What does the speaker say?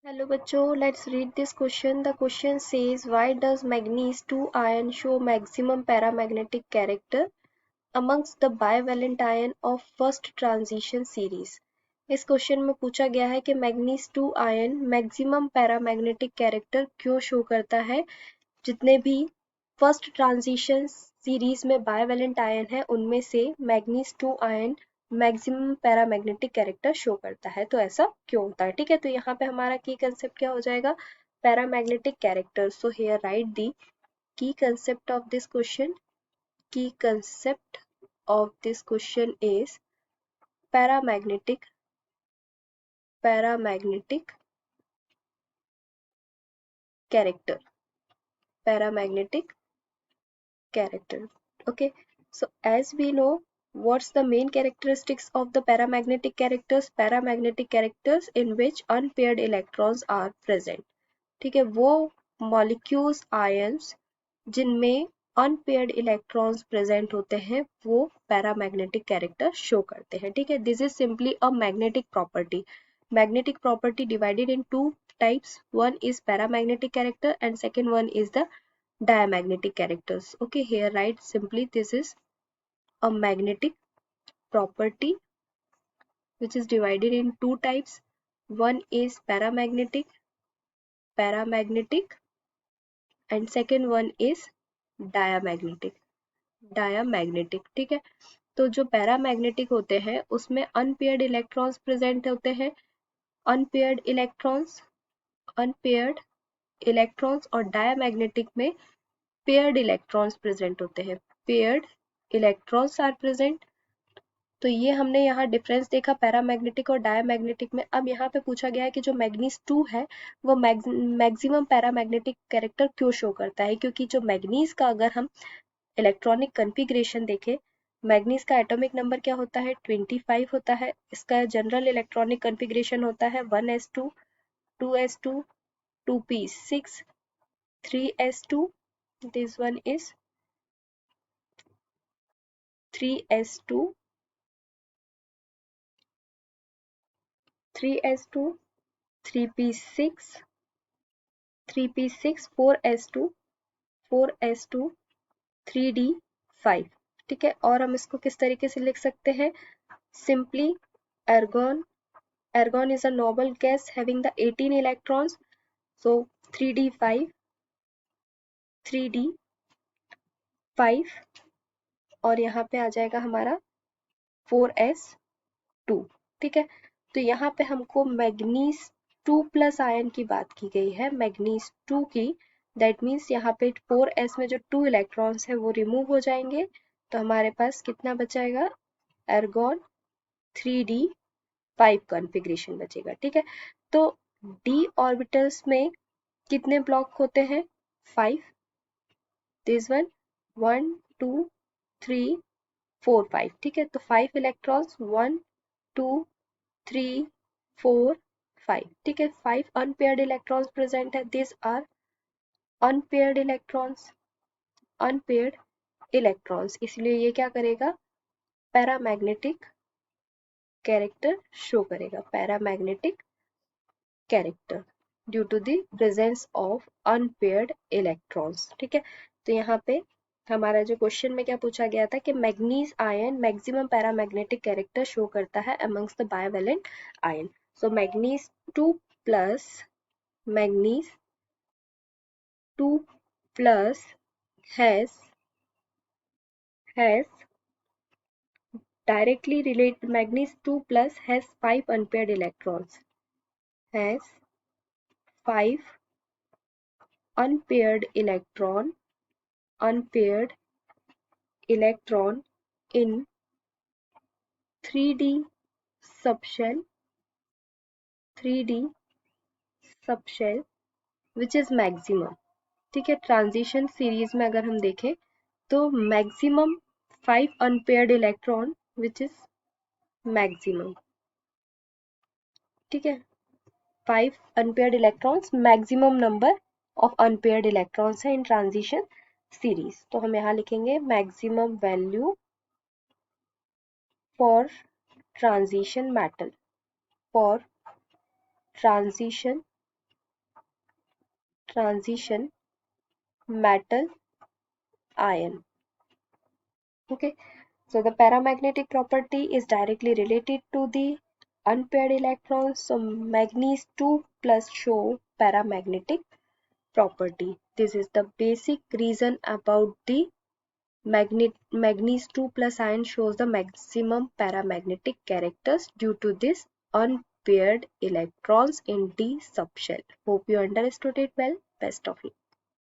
Hello बच्चों, let's read this question. The question says, why does manganese 2 ion show maximum paramagnetic character amongst the bivalent ion of first transition series? इस question में पूछा गया है कि manganese 2 ion maximum paramagnetic character क्यों show करता है जितने भी फर्स्ट ट्रांजिशन सीरीज में बायवेलेंट आयन है उनमें से manganese 2 ion maximum paramagnetic character show करता है। तो ऐसा क्यों होता है? ठीक है, तो यहाँ पे हमारा की कंसेप्ट क्या हो जाएगा? Paramagnetic character. So here write the key concept of this question. Key concept of this question is paramagnetic character. Paramagnetic character. Okay, so as we know, what's the main characteristics of the paramagnetic characters? Paramagnetic characters in which unpaired electrons are present. ठीक है, वो molecules ions जिनमें unpaired electrons present होते हैं वो paramagnetic character show करते हैं. ठीक है, this is simply a magnetic property. Magnetic property divided in two types. One is paramagnetic character and second one is the diamagnetic characters. Okay, here write simply this is a magnetic property which is divided in two types. One is paramagnetic and second one is diamagnetic. ठीक है, तो जो paramagnetic होते हैं उसमें unpaired electrons present होते हैं. Unpaired electrons और डायमैग्नेटिक में पेयर्ड इलेक्ट्रॉन्स प्रेजेंट होते हैं. Paired electrons are present. तो ये हमने यहाँ डिफरेंस देखा पैरामैग्नेटिक और डायमैग्नेटिक में. अब यहाँ पे पूछा गया है कि जो मैग्नीज 2 है वो मैक्सिमम पैरामैग्नेटिक कैरेक्टर क्यों शो करता है, क्योंकि जो मैग्नीज का अगर हम इलेक्ट्रॉनिक कन्फिग्रेशन देखें, मैग्नीज का एटॉमिक नंबर क्या होता है? 25 होता है. इसका जनरल इलेक्ट्रॉनिक कन्फिग्रेशन होता है 1s2 2s2 2p6 3s2. This one is 3s2 3p6 4s2 3d5. ठीक है, और हम इसको किस तरीके से लिख सकते हैं? Simply argon is a noble gas having the 18 electrons, so 3d5 और यहाँ पे आ जाएगा हमारा 4s2. ठीक है, तो यहाँ पे हमको मैग्नीज 2 प्लस आयन की बात की गई है, मैग्नीज 2 की. दैट मीन्स यहाँ पे 4s में जो 2 इलेक्ट्रॉन्स है वो रिमूव हो जाएंगे, तो हमारे पास कितना बचाएगा? एर्गॉन 3d5 कॉन्फ़िगरेशन बचेगा. ठीक है, तो d ऑर्बिटल्स में कितने ब्लॉक होते हैं? 5. This one 1 2 3 4 5. ठीक है, तो 5 इलेक्ट्रॉन्स 1 2 3 4 5. ठीक है, 5 अनपेयर्ड इलेक्ट्रॉन्स प्रेजेंट है. दिस आर अनपेयर्ड इलेक्ट्रॉन्स, इसलिए ये क्या करेगा? पैरामैग्नेटिक कैरेक्टर शो करेगा. Paramagnetic character due to the presence of unpaired electrons. ठीक है, तो यहाँ पे हमारा जो क्वेश्चन में क्या पूछा गया था कि manganese ion maximum paramagnetic character show करता है amongst the bivalent ion. So manganese 2 plus has directly related. Magnesium 2 plus has 5 unpaired electrons. Has 5 unpaired electron in 3d subshell which is maximum. ठीक है, ट्रांजिशन सीरीज में अगर हम देखें तो maximum 5 unpaired electron which is maximum. ठीक है, 5 unpaired electrons maximum number of unpaired electrons है इन ट्रांजिशन सीरीज. तो हम यहाँ लिखेंगे maximum value for transition transition metal ion. Okay, so the paramagnetic property is directly related to the unpaired electrons. So manganese 2 plus show paramagnetic property. This is the basic reason about the manganese 2 plus ion shows the maximum paramagnetic characters due to this unpaired electrons in d subshell. Hope you understood it well. Best of luck.